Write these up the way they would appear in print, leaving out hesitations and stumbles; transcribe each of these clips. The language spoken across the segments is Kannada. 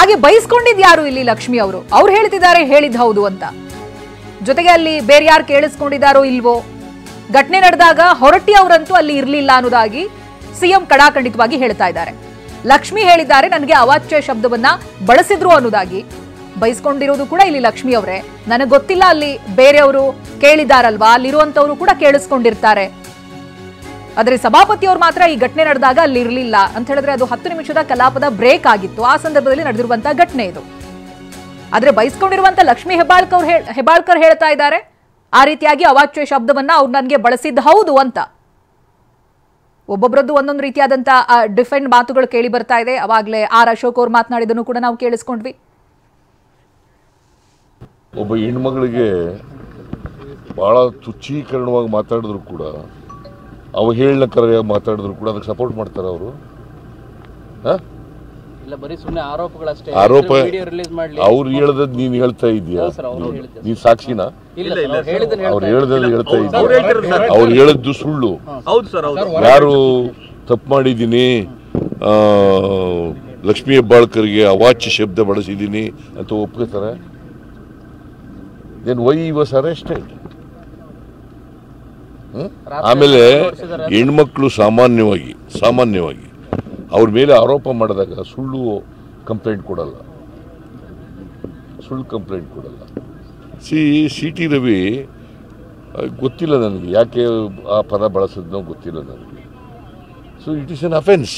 ಹಾಗೆ ಬೈಸ್ಕೊಂಡಿದ್ ಯಾರು ಇಲ್ಲಿ ಲಕ್ಷ್ಮಿ ಅವರು? ಅವ್ರು ಹೇಳ್ತಿದ್ದಾರೆ ಹೇಳಿದ್ ಹೌದು ಅಂತ. ಜೊತೆಗೆ ಅಲ್ಲಿ ಬೇರೆ ಯಾರು ಕೇಳಿಸ್ಕೊಂಡಿದ್ದಾರೋ ಇಲ್ವೋ, ಘಟನೆ ನಡೆದಾಗ ಹೊರಟ್ಟಿ ಅವರಂತೂ ಅಲ್ಲಿ ಇರ್ಲಿಲ್ಲ ಅನ್ನೋದಾಗಿ ಸಿಎಂ ಕಡಾಖಂಡಿತವಾಗಿ ಹೇಳ್ತಾ ಇದ್ದಾರೆ. ಲಕ್ಷ್ಮಿ ಹೇಳಿದ್ದಾರೆ ನನಗೆ ಅವಾಚ್ಯ ಶಬ್ದವನ್ನ ಬಳಸಿದ್ರು ಅನ್ನೋದಾಗಿ. ಬೈಸ್ಕೊಂಡಿರೋದು ಕೂಡ ಇಲ್ಲಿ ಲಕ್ಷ್ಮಿ ಅವರೇ. ನನಗೆ ಗೊತ್ತಿಲ್ಲ, ಅಲ್ಲಿ ಬೇರೆಯವರು ಕೇಳಿದಾರಲ್ವಾ, ಅಲ್ಲಿರುವಂತವ್ರು ಕೂಡ ಕೇಳಿಸ್ಕೊಂಡಿರ್ತಾರೆ. ಆದ್ರೆ ಸಭಾಪತಿಯವರು ಮಾತ್ರ ಈ ಘಟನೆ ನಡೆದಾಗ ಅಲ್ಲಿ ಇರಲಿಲ್ಲ ಅಂತ ಹೇಳಿದ್ರೆ ಅದು 10 ನಿಮಿಷದ ಕಲಾಪದ ಬ್ರೇಕ್ ಆಗಿತ್ತು. ಆ ಸಂದರ್ಭದಲ್ಲಿ ನಡೆದಿರುವಂತಹ ಘಟನೆ ಇದು. ಆದ್ರೆ ಬೈಸ್ಕೊಂಡಿರುವಂತ ಲಕ್ಷ್ಮಿ ಹೆಬ್ಬಾಳ್ಕರ್ ಹೇಳ್ತಾ ಇದ್ದಾರೆ ಆ ರೀತಿಯಾಗಿ ಅವಾಚ್ಯ ಶಬ್ದವನ್ನ ಅವ್ರು ನನಗೆ ಬಳಸಿದ್ದು ಹೌದು ಅಂತ. ಒಬ್ಬೊಬ್ಬರದ್ದು ಒಂದೊಂದು ರೀತಿಯಾದಂತ ಡಿಫೆಂಡ್ ಮಾತುಗಳು ಕೇಳಿ ಬರ್ತಾ ಇದೆ. ಅವಾಗಲೇ ಅಶೋಕ್ ಅವ್ರು ಮಾತನಾಡಿದನ್ನು ಕೂಡ ನಾವು ಕೇಳಿಸ್ಕೊಂಡ್ವಿ. ಒಬ್ಬ ಹೆಣ್ಮಗಳಿಗೆ ಬಹಳ ತುಚ್ಛೀಕರಣವಾಗಿ ಮಾತಾಡಿದ್ರು ಕೂಡ, ಅವಹೇಳನಕರವಾಗಿ ಮಾತಾಡಿದ್ರು ಕೂಡ ಅದಕ್ಕೆ ಸಪೋರ್ಟ್ ಮಾಡ್ತಾರೆ ಅವರು. ಆರೋಪ ಅವ್ರು ಹೇಳದ್ ನೀನ್ ಹೇಳ್ತಾ ಇದೀಯಾ? ನೀನ್ ಸಾಕ್ಷಿನ? ಅವ್ರು ಹೇಳ್ದದ್ದು ಹೇಳ್ತಾ ಇದ್ದೀಯ? ಅವ್ರು ಹೇಳದ್ದು ಸುಳ್ಳು. ಯಾರು ತಪ್ಪು ಮಾಡಿದ್ದೀನಿ, ಲಕ್ಷ್ಮಿ ಹೆಬ್ಬಾಳ್ಕರ್ಗೆ ಅವಾಚ್ಯ ಶಬ್ದ ಬಳಸಿದ್ದೀನಿ ಅಂತ ಒಪ್ಕೋತಾರೆ? Why was arrested? ಆಮೇಲೆ ಹೆಣ್ಮಕ್ಳು ಸಾಮಾನ್ಯವಾಗಿ ಅವ್ರ ಮೇಲೆ ಆರೋಪ ಮಾಡಿದಾಗ ಸುಳ್ಳು ಕಂಪ್ಲೇಂಟ್ ಕೊಡಲ್ಲ. ಸಿ ಟಿ ರವಿ ಗೊತ್ತಿಲ್ಲ ನನಗೆ ಯಾಕೆ ಆ ಪದ ಬಳಸಿದ್ನೋ ಗೊತ್ತಿಲ್ಲ ನನಗೆ. So it is an offence.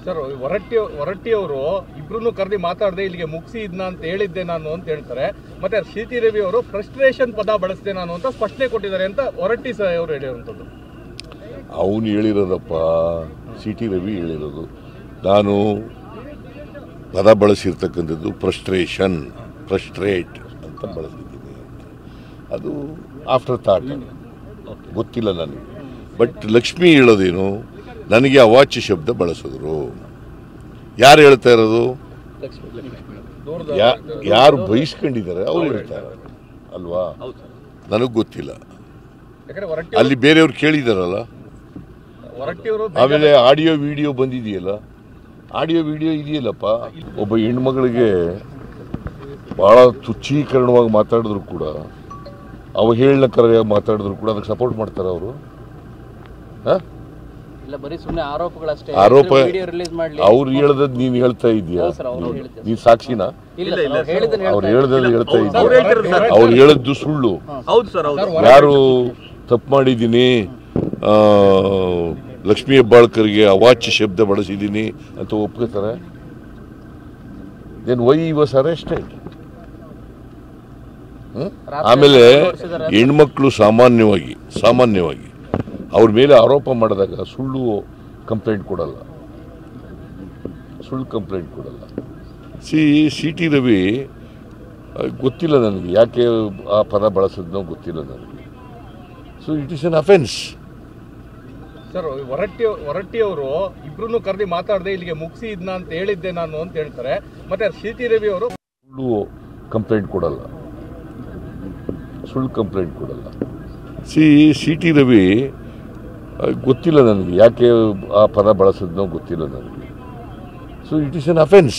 Sir, Horatti ಅವರು ಇಬ್ರು ಕರೆದಿ ಮಾತಾಡದೆ ಇಲ್ಲಿಗೆ ಮುಗಿಸಿ ಇದನ್ನ ಅಂತ ಹೇಳಿದ್ದೆ ನಾನು ಅಂತ ಹೇಳ್ತಾರೆ. ಮತ್ತೆ ಸಿ ಟಿ ರವಿ ಅವರು ಫ್ರಸ್ಟ್ರೇಷನ್ ಪದ ಬಳಸಿದೆ ನಾನು ಅಂತ ಸ್ಪಷ್ಟನೆ ಕೊಟ್ಟಿದ್ದಾರೆ ಅಂತ ಹೊರಟ್ಟಿ ಅವರು ಹೇಳಿರುವಂಥದ್ದು. ಅವನು ಹೇಳಿರೋದಪ್ಪ, ಸಿ ಟಿ ರವಿ ಹೇಳಿರೋದು. ನಾನು ಪದ ಬಳಸಿರ್ತಕ್ಕಂಥದ್ದು ಫ್ರಸ್ಟ್ರೇಟ್ ಅಂತ ಬಳಸಿದ್ದೀನಿ ಅಂತ. ಅದು ಆಫ್ಟರ್ ಥಾಟ್, ಗೊತ್ತಿಲ್ಲ ನನಗೆ. ಬಟ್ ಲಕ್ಷ್ಮಿ ಹೇಳೋದೇನು, ನನಗೆ ಅವಾಚ್ಯ ಶಬ್ದ ಬಳಸಿದ್ರು. ಯಾರು ಹೇಳ್ತಾ ಇರೋದು? ಯಾರು ಬಯಸ್ಕೊಂಡಿದ್ದಾರೆ ಅವ್ರು ಹೇಳ್ತಾರೆ ಅಲ್ವಾ? ನನಗೆ ಗೊತ್ತಿಲ್ಲ. ಅಲ್ಲಿ ಬೇರೆಯವ್ರು ಕೇಳಿದಾರಲ್ಲ. ಆಮೇಲೆ ಆಡಿಯೋ ವಿಡಿಯೋ ಬಂದಿದೆಯಲ್ಲ, ಆಡಿಯೋ ವಿಡಿಯೋ ಇದೆಯಲ್ಲಪ್ಪ. ಒಬ್ಬ ಹೆಣ್ಮಗಳಿಗೆ ಬಹಳ ತುಚ್ಛೀಕರಣವಾಗಿ ಮಾತಾಡಿದ್ರು ಕೂಡ, ಅವಹೇಳನಕರವಾಗಿ ಮಾತಾಡಿದ್ರು ಕೂಡ ಅದಕ್ಕೆ ಸಪೋರ್ಟ್ ಮಾಡ್ತಾರೆ ಅವರು. ಆರೋಪ ಅವ್ರು ಹೇಳದ್ ನೀನ್ ಹೇಳ್ತಾ ಇದೀಯಾ? ನೀನ್ ಸಾಕ್ಷಿನ? ಅವ್ರು ಹೇಳ್ದದ್ದು ಹೇಳ್ತಾ ಇದ್ದೀಯ? ಅವ್ರು ಹೇಳದ್ದು ಸುಳ್ಳು. ಯಾರು ತಪ್ಪು ಮಾಡಿದ್ದೀನಿ, ಲಕ್ಷ್ಮಿ ಹೆಬ್ಬಾಳ್ಕರ್ಗೆ ಅವಾಚ್ಯ ಶಬ್ದ ಬಳಸಿದ್ದೀನಿ ಅಂತ ಒಪ್ಕೋತಾರೆ? Why was arrested? ಆಮೇಲೆ ಹೆಣ್ಮಕ್ಳು ಸಾಮಾನ್ಯವಾಗಿ ಅವ್ರ ಮೇಲೆ ಆರೋಪ ಮಾಡಿದಾಗ ಸುಳ್ಳು ಕಂಪ್ಲೇಂಟ್ ಕೊಡಲ್ಲ. ಸಿ ಟಿ ರವಿ ಗೊತ್ತಿಲ್ಲ ನನಗೆ ಯಾಕೆ ಆ ಪದ ಬಳಸಿದ್ನೋ ಗೊತ್ತಿಲ್ಲ ನನಗೆ. So it is an offence. Sir, Horatti ಅವರು ಇಬ್ರು ಕರೆದಿ ಮಾತಾಡದೆ ಇಲ್ಲಿಗೆ ಮುಗಿಸಿ ಇದನ್ನ ಅಂತ ಹೇಳಿದ್ದೆ ನಾನು ಅಂತ ಹೇಳ್ತಾರೆ. ಮತ್ತೆ ಸಿ ಟಿ ರವಿ ಅವರು ಸುಳ್ಳು ಕಂಪ್ಲೇಂಟ್ ಕೊಡಲ್ಲ. ಸಿ ಟಿ ರವಿ ಗೊತ್ತಿಲ್ಲ ನನಗೆ ಯಾಕೆ ಆ ಪದ ಬಳಸಿದ್ನೋ ಗೊತ್ತಿಲ್ಲ ನನಗೆ. So it is an offence.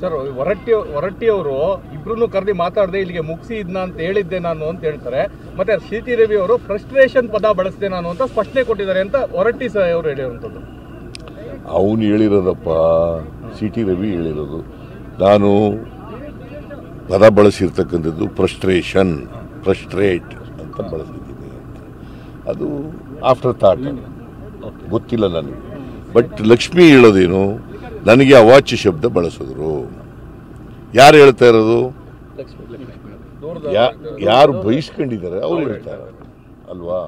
Sir, Horatti ಅವರು ಇಬ್ರು ಕರೆದಿ ಮಾತಾಡದೆ ಇಲ್ಲಿಗೆ ಮುಗಿಸಿ ಇದನ್ನ ಅಂತ ಹೇಳಿದ್ದೆ ನಾನು ಅಂತ ಹೇಳ್ತಾರೆ. ಮತ್ತೆ ಸಿ ಟಿ ರವಿ ಅವರು ಫ್ರಸ್ಟ್ರೇಷನ್ ಪದ ಬಳಸಿದೆ ನಾನು ಅಂತ ಸ್ಪಷ್ಟನೆ ಕೊಟ್ಟಿದ್ದಾರೆ ಅಂತ ಹೊರಟ್ಟಿ ಅವರು ಹೇಳಿರುವಂಥದ್ದು. ಅವನು ಹೇಳಿರೋದಪ್ಪ, ಸಿ ಟಿ ರವಿ ಹೇಳಿರೋದು. ನಾನು ಪದ ಬಳಸಿರ್ತಕ್ಕಂಥದ್ದು ಫ್ರಸ್ಟ್ರೇಟ್ ಅಂತ ಬಳಸಿದ್ದೀನಿ ಅಂತ. ಅದು ಆಫ್ಟರ್ ಥಾಟ್, ಗೊತ್ತಿಲ್ಲ ನನಗೆ. ಬಟ್ ಲಕ್ಷ್ಮಿ ಹೇಳೋದೇನು, ನನಗೆ ಅವಾಚ್ಯ ಶಬ್ದ ಬಳಸಿದ್ರು. ಯಾರು ಹೇಳ್ತಾ ಇರೋದು? ಯಾರು ಬಯಸ್ಕೊಂಡಿದ್ದಾರೆ ಅವ್ರು ಹೇಳ್ತಾರೆ ಅಲ್ವಾ?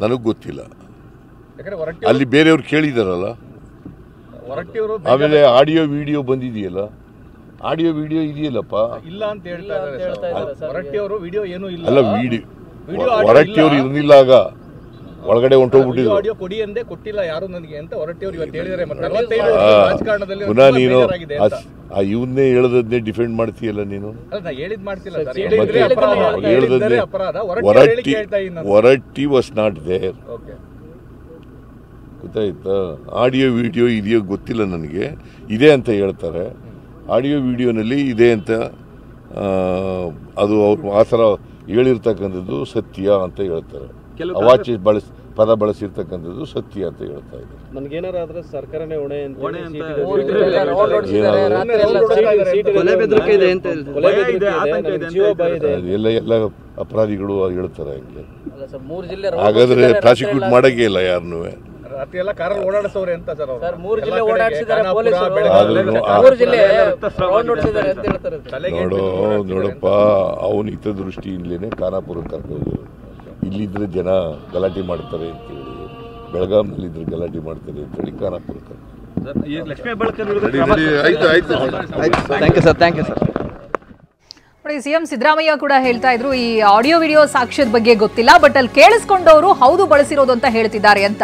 ನನಗೆ ಗೊತ್ತಿಲ್ಲ. ಅಲ್ಲಿ ಬೇರೆಯವ್ರು ಕೇಳಿದಾರಲ್ಲ. ಆಮೇಲೆ ಆಡಿಯೋ ವಿಡಿಯೋ ಬಂದಿದೆಯಲ್ಲ, ಆಡಿಯೋ ವಿಡಿಯೋ ಇದೆಯಲ್ಲಪ್ಪ. ಇಲ್ಲ ಅಂತ ಹೇಳ್ತಾ ಇದ್ದಾರೆ ಹೊರಟ್ಟಿ ಅವರು. ವಿಡಿಯೋ ಏನೂ ಇಲ್ಲ. ಅಲ್ಲ, ಹೊರಟ್ಟಿ ಅವರು ಇರಲಿಲ್ಲ, ಆಗ ಒಳಗಡೆ ಹೊಂಟೋಗ್ಬಿಟ್ಟಿದ್ರು. ಆಡಿಯೋ ಕೊಡಿ ಅಂದೇ ಕೊಟ್ಟಿಲ್ಲ ಯಾರು ನನಗೆ ಅಂತ ಹೊರಟ್ಟಿ ಅವರು ಇವತ್ತು ಹೇಳಿದ್ದಾರೆ. ಪುನಃ ನೀನು ಇವನ್ನೇ ಹೇಳದನ್ನೇ ಡಿಫೆಂಡ್ ಮಾಡ್ತೀಯಲ್ಲ ನೀನು. Horatti was not there. ಗೊತ್ತಾಯ್ತಾ? ಆಡಿಯೋ ವಿಡಿಯೋ ಇದೆಯೋ ಗೊತ್ತಿಲ್ಲ ನನಗೆ, ಇದೆ ಅಂತ ಹೇಳ್ತಾರೆ. ಆಡಿಯೋ ವಿಡಿಯೋನಲ್ಲಿ ಇದೆ ಅಂತ ಅದು ಅವ್ರು ಆ ಥರ ಹೇಳಿರ್ತಕ್ಕಂಥದ್ದು ಸತ್ಯ ಅಂತ ಹೇಳ್ತಾರೆ. ಅವಾಚ್ಯ ಪದ ಬಳಸಿರ್ತಕ್ಕಂಥದ್ದು ಸತ್ಯ ಅಂತ ಹೇಳ್ತಾ ಇದ್ದಾರೆ. ನನ್ಗೇನಾರ ಆದ್ರೆ ಸರ್ಕಾರನೇ ಹೊಣೆ ಅಂತ ಎಲ್ಲ ಅಪರಾಧಿಗಳು ಹೇಳ್ತಾರೆ ಹಂಗೆ. ಹಾಗಾದ್ರೆ ಪ್ರಾಸಿಕ್ಯೂಟ್ ಮಾಡಕ್ಕೆ ಇಲ್ಲ ಯಾರನ್ನೂ. ನೋಡಪ್ಪ, ಅವನ ಹಿತದೃಷ್ಟಿಯಿಂದಲೇ ಖಾನಾಪುರಕ್ಕೆ ಕರ್ಕೊಂಡು ಇಲ್ಲಿದ್ರೆ ಜನ ಗಲಾಟೆ ಮಾಡ್ತಾರೆ ಅಂತೇಳಿ, ಬೆಳಗಾಂನಲ್ಲಿದ್ರೆ ಗಲಾಟೆ ಮಾಡ್ತಾರೆ ಅಂತೇಳಿ ಖಾನಾಪುರಕ್ಕೆ. ನೋಡಿ, ಸಿಎಂ ಸಿದ್ದರಾಮಯ್ಯ ಕೂಡ ಹೇಳ್ತಾ ಇದ್ರು ಈ ಆಡಿಯೋ ವಿಡಿಯೋ ಸಾಕ್ಷ್ಯದ ಬಗ್ಗೆ ಗೊತ್ತಿಲ್ಲ, ಬಟ್ ಅಲ್ಲಿ ಕೇಳಿಸ್ಕೊಂಡವರು ಹೌದು ಬಳಸಿರೋದು ಅಂತ ಹೇಳ್ತಿದ್ದಾರೆ ಅಂತ.